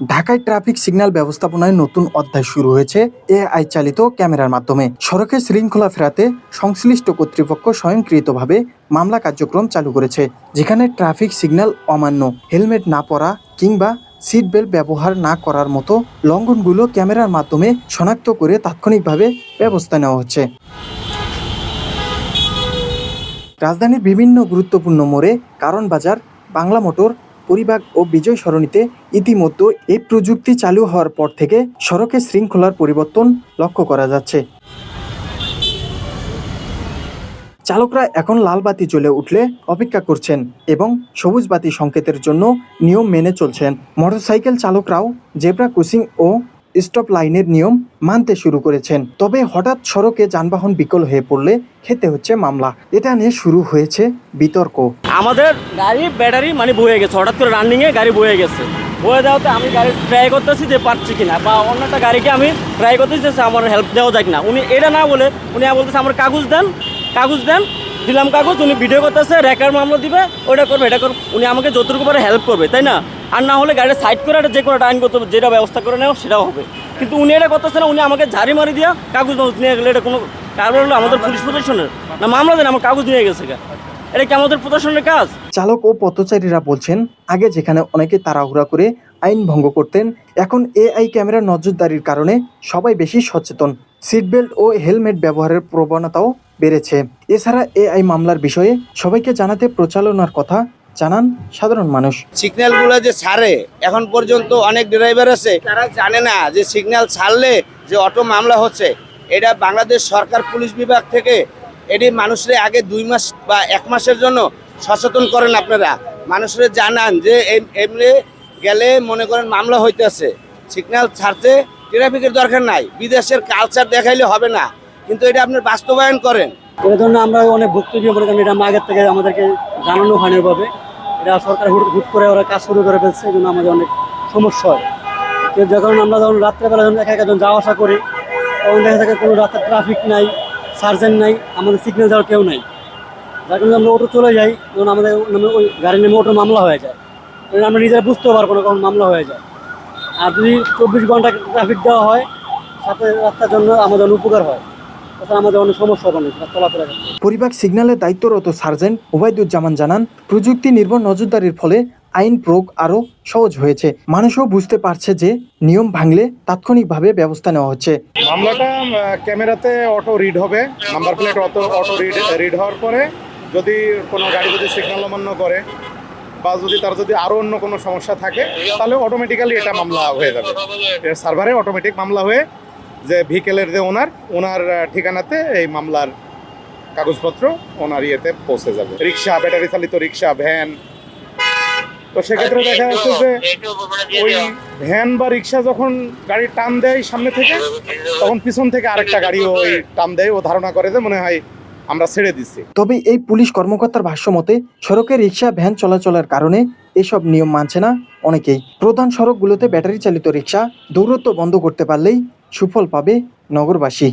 ঢাকায় traffic signal ব্যবস্থাপনায় নতুন অধ্যায় শুরু হয়েছে এআই চালিত ক্যামেরার মাধ্যমে। সড়কে শৃঙ্খলা ফেরাতে সংশ্লিষ্ট কর্তৃপক্ষ স্বয়ংক্রিয়ভাবে মামলা কার্যক্রম চালু করেছে, যেখানে ট্রাফিক সিগন্যাল অমান্য, হেলমেট না পরা কিংবা সিট বেল্ট ব্যবহার না করার মতো লঙ্ঘনগুলো ক্যামেরার মাধ্যমে শনাক্ত করে তাৎক্ষণিকভাবে ব্যবস্থা নেওয়া হচ্ছে। রাজধানীর বিভিন্ন গুরুত্বপূর্ণ মোড়ে, কারণ বাজার, বাংলা মোটর, পরিবাগ ও বিজয় সরণিতে ইতিমধ্যে এই প্রযুক্তি চালু হওয়ার পর থেকে সড়কে শৃঙ্খলার পরিবর্তন লক্ষ্য করা যাচ্ছে। চালকরা এখন লাল বাতি জ্বলে উঠলে অপেক্ষা করছেন এবং সবুজ বাতি সংকেতের জন্য নিয়ম মেনে চলছেন। মোটরসাইকেল চালকরাও জেব্রা ক্রসিং ও স্টপ লাইনের নিয়ম মানতে শুরু করেছেন। তবে হঠাৎ সড়কে যানবাহন বিকল হয়ে পড়লে খেতে হচ্ছে মামলা। এটা নিয়ে শুরু হয়েছে বিতর্ক। আমাদের গাড়ি ব্যাটারি বয়ে গেছে, হঠাৎ করে রানিংয়ে গাড়ি বয়ে গেছে। বয়ে দেওয়াতে আমি গাড়ি ট্রাই করতেছি যে পারছি কিনা, বা অন্য একটা গাড়িকে আমি ট্রাই করতেছি যে আমার হেল্প দেওয়া যায় কিনা। উনি এটা না বলে উনি বলতেছে আমার কাগজ দেন, দিলাম কাগজ। উনি ভিডিও করতেছে, রেকার মামলা দিবে, ওটা করবে, এটা করবে। উনি আমাকে যতটুকু পারে হেল্প করবে, তাই না? আর না হলে গাড়িটা সাইড করে যে কোনো টাইম করতে হবে, যেটা ব্যবস্থা করে নেওয়া সেটাও হবে। কিন্তু উনি এটা করতেছে না, উনি আমাকে ঝাড়ি মারি দিয়া কাগজ নিয়ে গেলে এটা কোনো কারণ হলো আমাদের পুলিশ প্রশাসনের না? মামলা দেন, আমার কাগজ নিয়ে গেছে, এটা কি আমাদের প্রশাসনের কাজ? চালক ও পথচারীরা বলছেন, আগে যেখানে অনেকে তাড়াহুড়া করে আইন ভঙ্গ করতেন, এখন এআই ক্যামেরার নজরদারির কারণে সবাই বেশি সচেতন। সিট বেল্ট ও হেলমেট ব্যবহারের প্রবণতাও বেড়েছে। এছাড়া এআই মামলার বিষয়ে সবাইকে জানাতে প্রচালনার কথা জানান সাধারণ মানুষ। সিগন্যালগুলো যে ছাড়ে, এখন পর্যন্ত অনেক ড্রাইভার আছে তারা জানে না যে সিগন্যাল ছাড়লে যে অটো মামলা হচ্ছে। এটা বাংলাদেশ সরকার পুলিশ বিভাগ থেকে এটি মানুষের আগে 2 মাস বা 1 মাসের জন্য সচেতন করেন। আপনারা মানুষের জানান যে এমনি গেলে মনে করেন মামলা হইতেছে, সিগন্যাল ছাড়তে ট্রাফিকের দরকার নাই, বিদেশের কালচার দেখাইলে হবে না, কিন্তু এটা আপনার বাস্তবায়ন করেন। এর জন্য আমরা অনেক ভুক্তভোগী বলে এটা আগের থেকে আমাদেরকে জানানো হয়নি ভাবে। এটা সরকার হুট করে ওরা কাজ শুরু করে ফেলছে, এই জন্য আমাদের অনেক সমস্যা হয়। যখন আমরা রাত্রেবেলা যখন একা যাওয়া আসা করি, তখন দেখা যায় কোনো রাস্তার ট্রাফিক নাই, সার্জেন্ট নাই, আমাদের সিগন্যাল দেওয়ার কেউ নাই। যার কারণে আমরা অটো চলে যাই, যখন আমাদের ওই গাড়ি নেমে অটো মামলা হয়ে যায়। আমরা নিজেরা বুঝতেও পারবো না কখন মামলা হয়ে যায়। আর যদি 24 ঘন্টা ট্রাফিক দেওয়া হয়, সাথে রাস্তার জন্য আমাদের উপকার হয়, তাছাড়া আমাদের অনেক সমস্যা হবে চলাফেরা। পরিবাগ সিগন্যালে দায়িত্বরত সার্জেন্ট ওবায়দুজ্জামান জানান, প্রযুক্তি নির্ভর নজরদারির ফলে আইন প্রয়োগ আরও সহজ হয়েছে। মানুষও বুঝতে পারছে যে নিয়ম ভাঙলে তাৎক্ষণিকভাবে ব্যবস্থা নেওয়া হচ্ছে। মামলাটা ক্যামেরাতে অটো রিড হবে, নাম্বার প্লেট অটো রিড হওয়ার পরে যদি কোনো গাড়ি যদি সিগন্যাল অমান্য করে বা যদি আরও অন্য কোনো সমস্যা থাকে, তাহলে অটোমেটিক্যালি এটা মামলা হয়ে যাবে। এর সার্ভারে অটোমেটিক মামলা হয়ে যে ভেহিকেলের যে ওনার ঠিকানাতে এই মামলার কাগজপত্র ওনার ইয়েতে পৌঁছে যাবে। রিক্সা, ব্যাটারি চালিত রিক্সা, ভ্যান, তো সেক্ষেত্রে দেখা যাচ্ছে যে ওই ভ্যান বা রিক্সা যখন গাড়ি টান দেয় সামনে থেকে, তখন পিছন থেকে আরেকটা গাড়িও ওই টান দেয়, ও ধারণা করে যে মনে হয় আমরা ছেড়ে দিচ্ছি। তবে এই পুলিশ কর্মকর্তার ভাষ্য মতে, সড়কে রিক্সা, ভ্যান চলাচলের কারণে এসব নিয়ম মানছে না অনেকেই। প্রধান সড়কগুলোতে ব্যাটারি চালিত রিক্সা দৌরত্ব বন্ধ করতে পারলেই সুফল পাবে নগরবাসী।